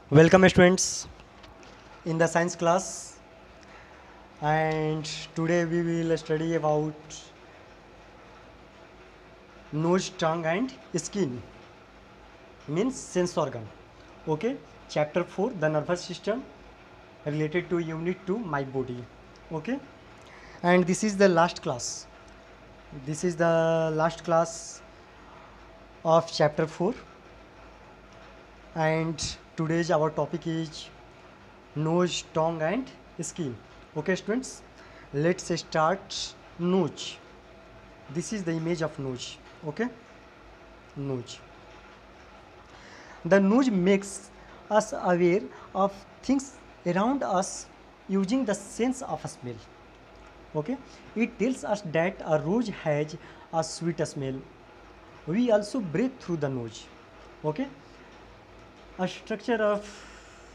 Welcome students in the science class, and today we will study about nose, tongue and skin, means sense organ. Okay, chapter 4, the nervous system related to unit 2, my body. Okay, and this is the last class. This is the last class of chapter 4, and today's our topic is nose, tongue and skin. Okay students, let's start. Nose. This is the image of nose. Okay, nose. The nose makes us aware of things around us using the sense of smell. Okay, it tells us that a rose has a sweet smell. We also breathe through the nose. Okay, a structure of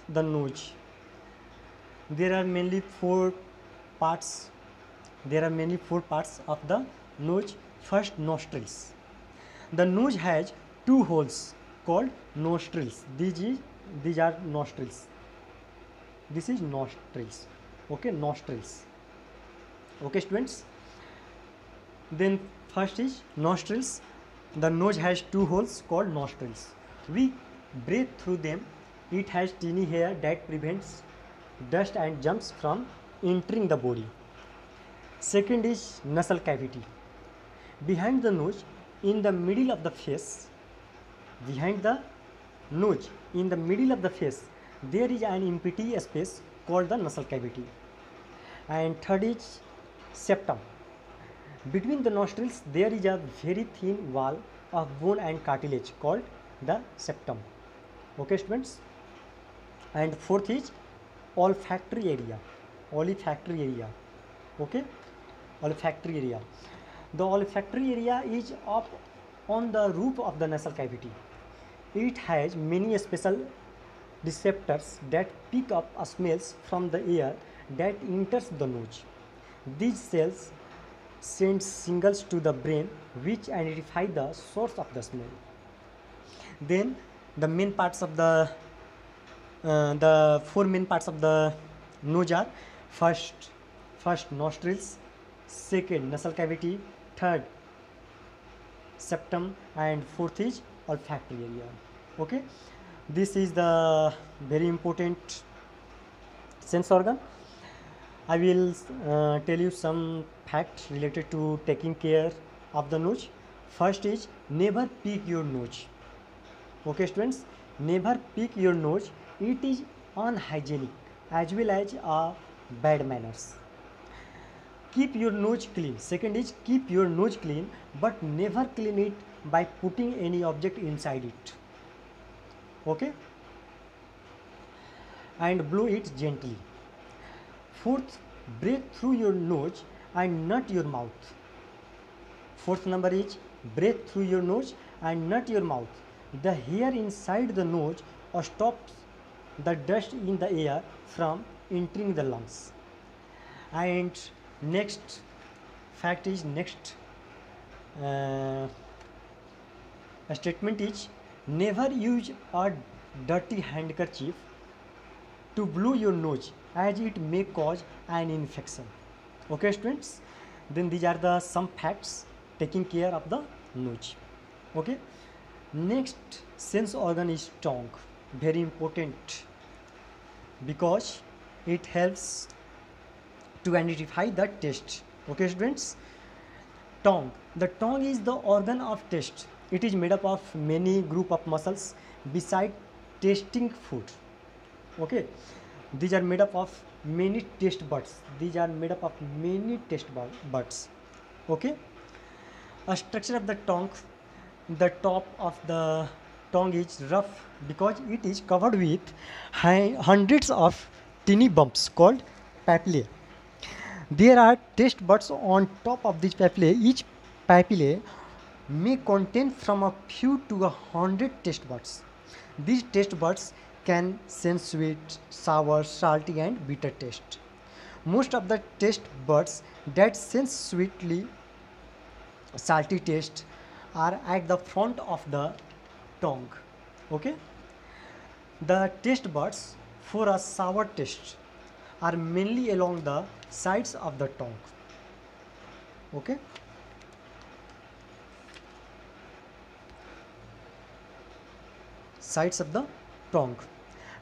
the nose. There are mainly four parts. There are mainly four parts of the nose. First, nostrils. The nose has two holes called nostrils. These are nostrils. This is nostrils. Okay, nostrils. Okay, students. Then first is nostrils. The nose has two holes called nostrils. We breathe through them. It has tiny hair that prevents dust and germs from entering the body. Second is nasal cavity. Behind the nose, in the middle of the face, behind the nose, in the middle of the face, there is an empty space called the nasal cavity. And third is septum. Between the nostrils, there is a very thin wall of bone and cartilage called the septum. Okay, students. And fourth is olfactory area. Olfactory area. Okay, olfactory area. The olfactory area is up on the roof of the nasal cavity. It has many special receptors that pick up smells from the air that enters the nose. These cells send signals to the brain which identify the source of the smell. Then the main parts of the four main parts of the nose are first nostrils, second nasal cavity, third septum, and fourth is olfactory area. Okay, this is the very important sense organ. I will tell you some facts related to taking care of the nose. First is never pick your nose. Okay students, never pick your nose. It is unhygienic as well as a bad manners. Keep your nose clean. Second is keep your nose clean, but never clean it by putting any object inside it. Okay, and blow it gently. Fourth, breathe through your nose and not your mouth. Fourth number is breathe through your nose and not your mouth. The hair inside the nose stops the dust in the air from entering the lungs. And next fact is next statement is never use a dirty handkerchief to blow your nose as it may cause an infection. Okay students, then these are the some facts taking care of the nose. Okay, next sense organ is tongue. Very important because it helps to identify the taste. Okay students, tongue. The tongue is the organ of taste. It is made up of many group of muscles beside tasting food. Okay, these are made up of many taste buds. These are made up of many taste buds. Okay, a structure of the tongue. The top of the tongue is rough because it is covered with hundreds of tiny bumps called papillae. There are taste buds on top of this papillae. Each papillae may contain from a few to 100 taste buds. These taste buds can sense sweet, sour, salty and bitter taste. Most of the taste buds that sense sweetly salty taste are at the front of the tongue. Okay, The taste buds for a sour taste are mainly along the sides of the tongue. Okay, sides of the tongue,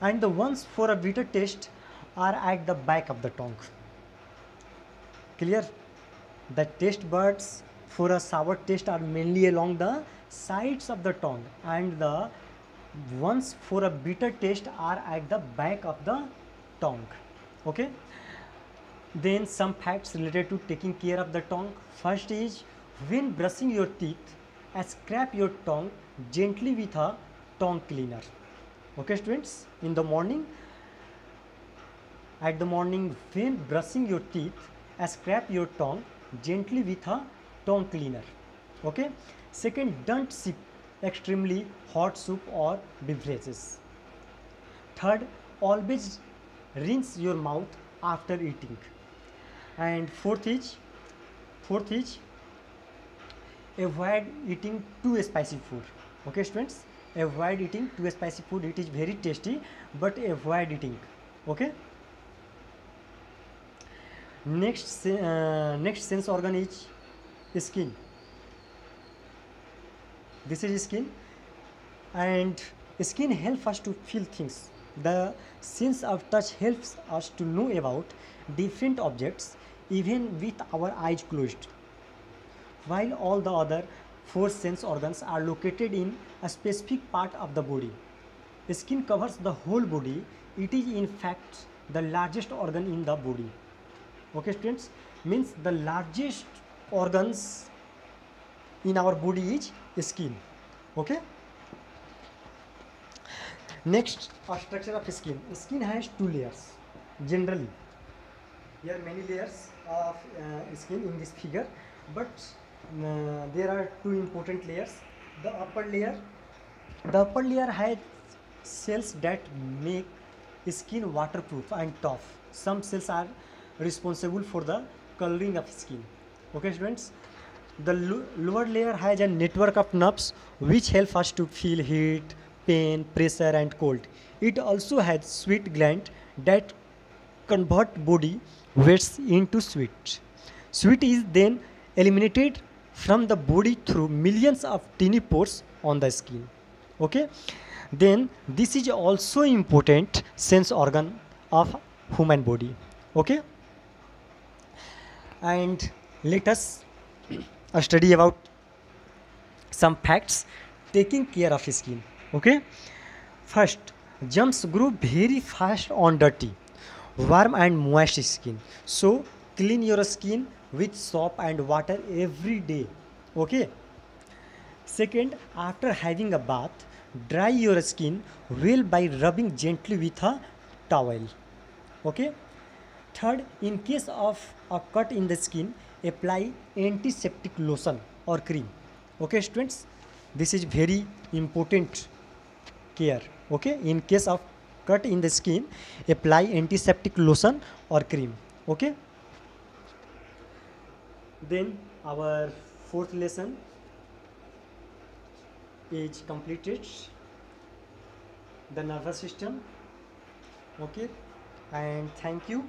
and the ones for a bitter taste are at the back of the tongue. Clear? The taste buds for a sour taste are mainly along the sides of the tongue, and the ones for a bitter taste are at the back of the tongue. Okay, then some facts related to taking care of the tongue. First is, when brushing your teeth, scrape your tongue gently with a tongue cleaner. Okay students, in the morning, at the morning when brushing your teeth, scrape your tongue gently with a tongue cleaner. Okay. Second, don't sip extremely hot soup or beverages. Third, always rinse your mouth after eating. And fourth is avoid eating too spicy food. Okay students, avoid eating too spicy food. It is very tasty, but avoid eating. Okay. Next sense organ is skin. This is skin, and skin helps us to feel things. The sense of touch helps us to know about different objects even with our eyes closed. While all the other four sense organs are located in a specific part of the body, skin covers the whole body. It is in fact the largest organ in the body. Okay students, means the largest organs in our body is skin. Okay. Next, structure of skin. Skin has two layers generally. There are many layers of skin in this figure, but there are two important layers. The upper layer has cells that make skin waterproof and tough. Some cells are responsible for the coloring of skin. Okay students, the lower layer has a network of nerves which help us to feel heat, pain, pressure and cold. It also has sweat gland that convert body wastes into sweat. Sweat is then eliminated from the body through millions of tiny pores on the skin. Okay, then this is also important sense organ of human body. Okay, and let us study about some facts taking care of skin. Okay, first, germs grow very fast on dirty, warm and moist skin. So clean your skin with soap and water every day. Okay. Second, after having a bath, dry your skin well by rubbing gently with a towel. Okay. Third, in case of a cut in the skin, apply antiseptic lotion or cream. Okay students, this is very important care. Okay, in case of cut in the skin, apply antiseptic lotion or cream. Okay, then our fourth lesson is completed, the nervous system. Okay, and thank you.